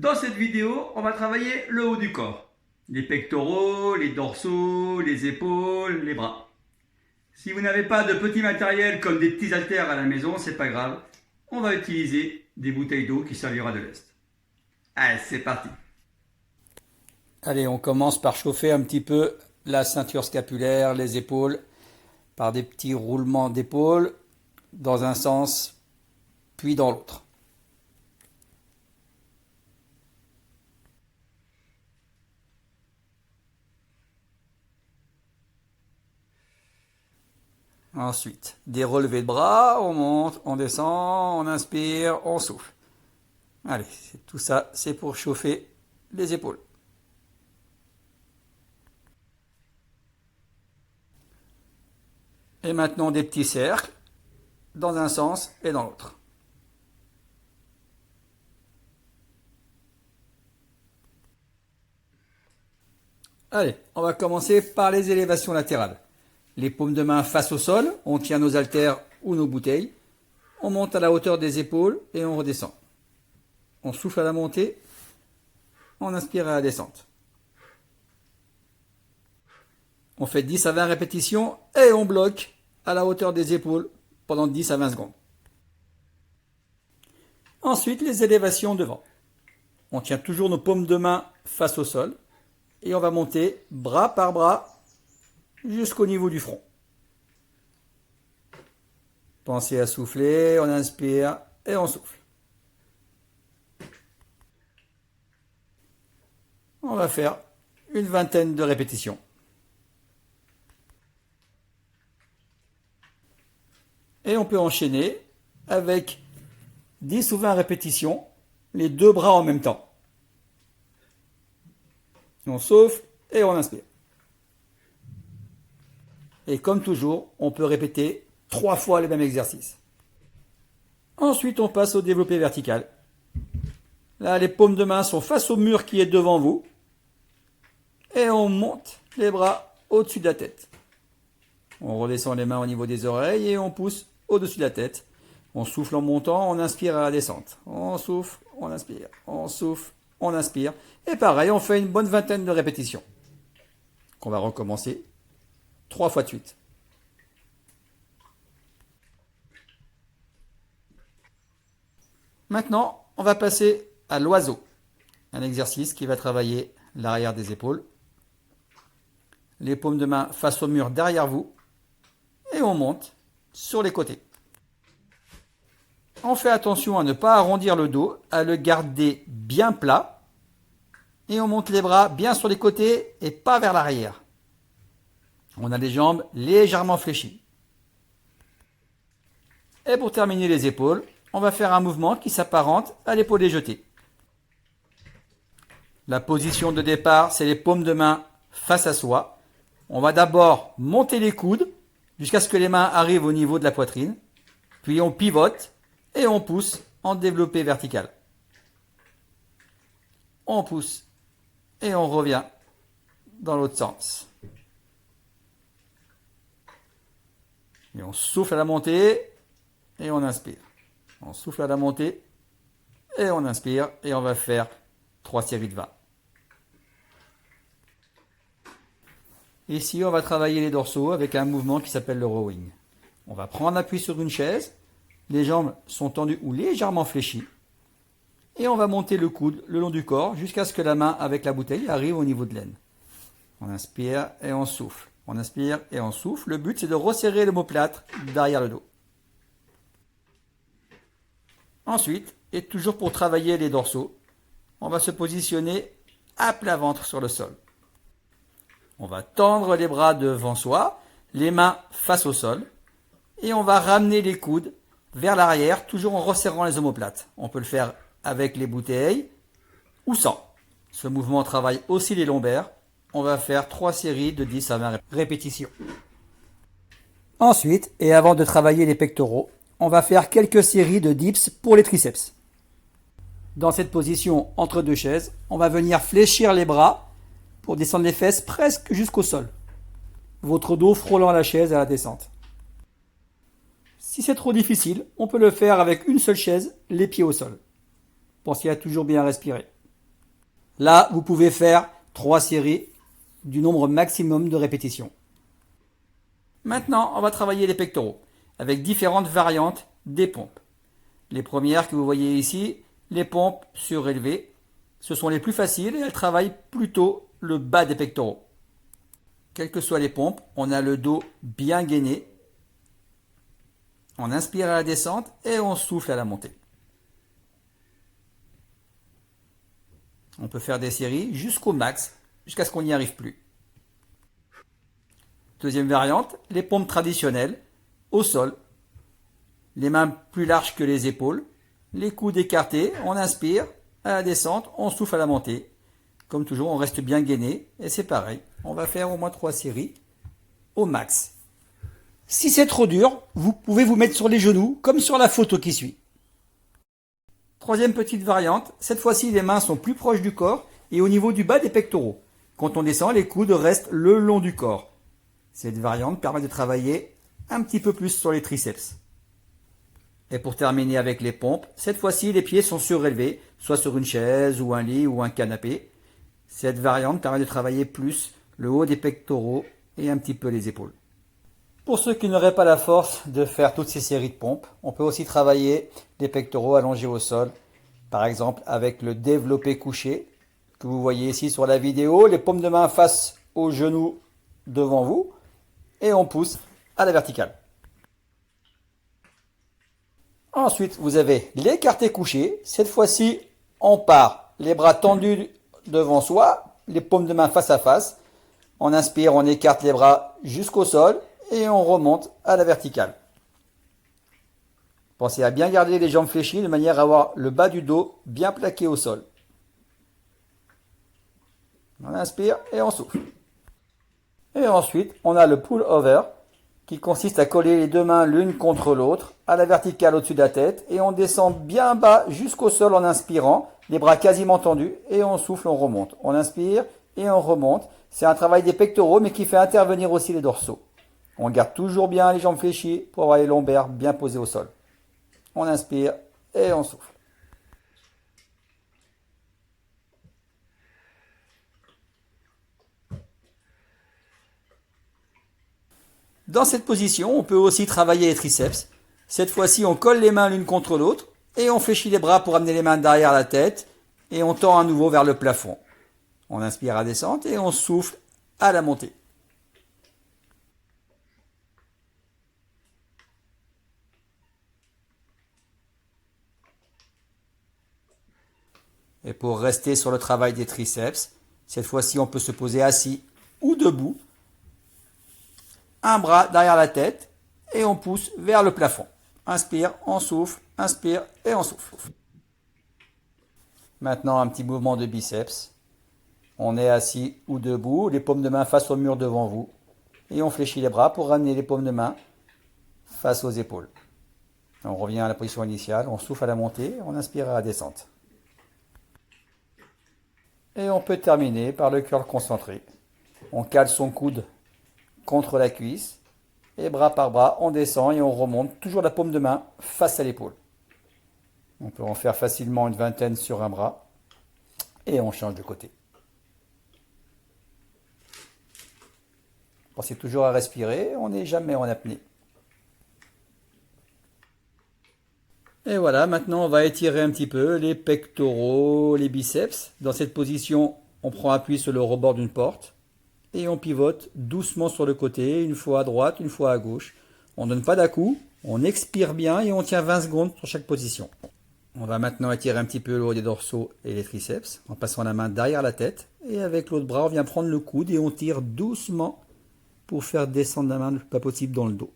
Dans cette vidéo, on va travailler le haut du corps. Les pectoraux, les dorsaux, les épaules, les bras. Si vous n'avez pas de petit matériel comme des petits haltères à la maison, c'est pas grave. On va utiliser des bouteilles d'eau qui servira de lest. Allez, c'est parti. Allez, on commence par chauffer un petit peu la ceinture scapulaire, les épaules, par des petits roulements d'épaules dans un sens, puis dans l'autre. Ensuite, des relevés de bras, on monte, on descend, on inspire, on souffle. Allez, tout ça, c'est pour chauffer les épaules. Et maintenant des petits cercles, dans un sens et dans l'autre. Allez, on va commencer par les élévations latérales. Les paumes de main face au sol, on tient nos haltères ou nos bouteilles. On monte à la hauteur des épaules et on redescend. On souffle à la montée, on inspire à la descente. On fait 10 à 20 répétitions et on bloque à la hauteur des épaules pendant 10 à 20 secondes. Ensuite, les élévations devant. On tient toujours nos paumes de main face au sol et on va monter bras par bras jusqu'au niveau du front. Pensez à souffler, on inspire et on souffle. On va faire une vingtaine de répétitions. Et on peut enchaîner avec 10 ou 20 répétitions, les deux bras en même temps. On souffle et on inspire. Et comme toujours, on peut répéter 3 fois le même exercice. Ensuite, on passe au développé vertical. Là, les paumes de main sont face au mur qui est devant vous. Et on monte les bras au-dessus de la tête. On redescend les mains au niveau des oreilles et on pousse au-dessus de la tête. On souffle en montant, on inspire à la descente. On souffle, on inspire, on souffle, on inspire. Et pareil, on fait une bonne vingtaine de répétitions. On va recommencer 3 fois de suite. Maintenant, on va passer à l'oiseau. Un exercice qui va travailler l'arrière des épaules. Les paumes de main face au mur derrière vous. Et on monte sur les côtés. On fait attention à ne pas arrondir le dos, à le garder bien plat. Et on monte les bras bien sur les côtés et pas vers l'arrière. On a les jambes légèrement fléchies. Et pour terminer les épaules, on va faire un mouvement qui s'apparente à l'épaulé jeté. La position de départ, c'est les paumes de main face à soi. On va d'abord monter les coudes jusqu'à ce que les mains arrivent au niveau de la poitrine. Puis on pivote et on pousse en développé vertical. On pousse et on revient dans l'autre sens. Et on souffle à la montée et on inspire. On souffle à la montée et on inspire et on va faire 3 séries de 20. Ici, on va travailler les dorsaux avec un mouvement qui s'appelle le rowing. On va prendre appui sur une chaise, les jambes sont tendues ou légèrement fléchies et on va monter le coude le long du corps jusqu'à ce que la main avec la bouteille arrive au niveau de l'aine. On inspire et on souffle. On inspire et on souffle. Le but, c'est de resserrer l'omoplate derrière le dos. Ensuite, et toujours pour travailler les dorsaux, on va se positionner à plat ventre sur le sol. On va tendre les bras devant soi, les mains face au sol, et on va ramener les coudes vers l'arrière, toujours en resserrant les omoplates. On peut le faire avec les bouteilles ou sans. Ce mouvement travaille aussi les lombaires. On va faire 3 séries de 10 à 20 répétitions. Ensuite, et avant de travailler les pectoraux, on va faire quelques séries de dips pour les triceps. Dans cette position entre deux chaises, on va venir fléchir les bras pour descendre les fesses presque jusqu'au sol. Votre dos frôlant la chaise à la descente. Si c'est trop difficile, on peut le faire avec une seule chaise, les pieds au sol. Pensez à toujours bien respirer. Là, vous pouvez faire 3 séries du nombre maximum de répétitions. Maintenant, on va travailler les pectoraux avec différentes variantes des pompes. Les premières que vous voyez ici, les pompes surélevées, ce sont les plus faciles et elles travaillent plutôt le bas des pectoraux. Quelles que soient les pompes, on a le dos bien gainé. On inspire à la descente et on souffle à la montée. On peut faire des séries jusqu'au max, jusqu'à ce qu'on n'y arrive plus. Deuxième variante, les pompes traditionnelles, au sol. Les mains plus larges que les épaules, les coudes écartés, on inspire, à la descente, on souffle à la montée. Comme toujours, on reste bien gainé et c'est pareil. On va faire au moins 3 séries au max. Si c'est trop dur, vous pouvez vous mettre sur les genoux, comme sur la photo qui suit. Troisième petite variante, cette fois-ci les mains sont plus proches du corps et au niveau du bas des pectoraux. Quand on descend, les coudes restent le long du corps. Cette variante permet de travailler un petit peu plus sur les triceps. Et pour terminer avec les pompes, cette fois-ci les pieds sont surélevés, soit sur une chaise ou un lit ou un canapé. Cette variante permet de travailler plus le haut des pectoraux et un petit peu les épaules. Pour ceux qui n'auraient pas la force de faire toutes ces séries de pompes, on peut aussi travailler les pectoraux allongés au sol, par exemple avec le développé couché, que vous voyez ici sur la vidéo, les paumes de main face aux genoux devant vous, et on pousse à la verticale. Ensuite, vous avez l'écarté couché, cette fois-ci, on part les bras tendus devant soi, les paumes de main face à face, on inspire, on écarte les bras jusqu'au sol, et on remonte à la verticale. Pensez à bien garder les jambes fléchies de manière à avoir le bas du dos bien plaqué au sol. On inspire et on souffle. Et ensuite, on a le pull-over qui consiste à coller les deux mains l'une contre l'autre à la verticale au-dessus de la tête et on descend bien bas jusqu'au sol en inspirant, les bras quasiment tendus et on souffle, on remonte. On inspire et on remonte. C'est un travail des pectoraux mais qui fait intervenir aussi les dorsaux. On garde toujours bien les jambes fléchies pour avoir les lombaires bien posés au sol. On inspire et on souffle. Dans cette position, on peut aussi travailler les triceps. Cette fois-ci, on colle les mains l'une contre l'autre et on fléchit les bras pour amener les mains derrière la tête et on tend à nouveau vers le plafond. On inspire à la descente et on souffle à la montée. Et pour rester sur le travail des triceps, cette fois-ci on peut se poser assis ou debout. Un bras derrière la tête et on pousse vers le plafond. Inspire, on souffle, inspire et on souffle. Maintenant un petit mouvement de biceps. On est assis ou debout, les paumes de main face au mur devant vous. Et on fléchit les bras pour ramener les paumes de main face aux épaules. On revient à la position initiale, on souffle à la montée, on inspire à la descente. Et on peut terminer par le curl concentré. On cale son coude contre la cuisse. Et bras par bras, on descend et on remonte. Toujours la paume de main face à l'épaule. On peut en faire facilement une vingtaine sur un bras. Et on change de côté. Pensez toujours à respirer. On n'est jamais en apnée. Et voilà, maintenant on va étirer un petit peu les pectoraux, les biceps. Dans cette position, on prend appui sur le rebord d'une porte et on pivote doucement sur le côté, une fois à droite, une fois à gauche. On ne donne pas d'à-coup, on expire bien et on tient 20 secondes sur chaque position. On va maintenant étirer un petit peu le haut des dorsaux et les triceps en passant la main derrière la tête et avec l'autre bras, on vient prendre le coude et on tire doucement pour faire descendre la main le plus pas possible dans le dos.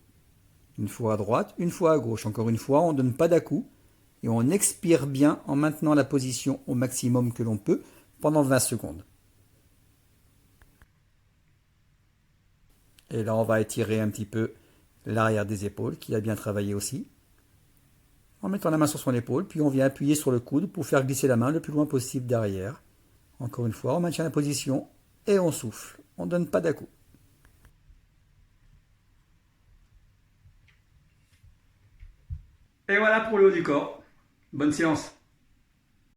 Une fois à droite, une fois à gauche. Encore une fois, on ne donne pas d'à-coup et on expire bien en maintenant la position au maximum que l'on peut pendant 20 secondes. Et là, on va étirer un petit peu l'arrière des épaules qui a bien travaillé aussi. En mettant la main sur son épaule, puis on vient appuyer sur le coude pour faire glisser la main le plus loin possible derrière. Encore une fois, on maintient la position et on souffle. On ne donne pas d'à-coup. Et voilà pour le haut du corps. Bonne séance.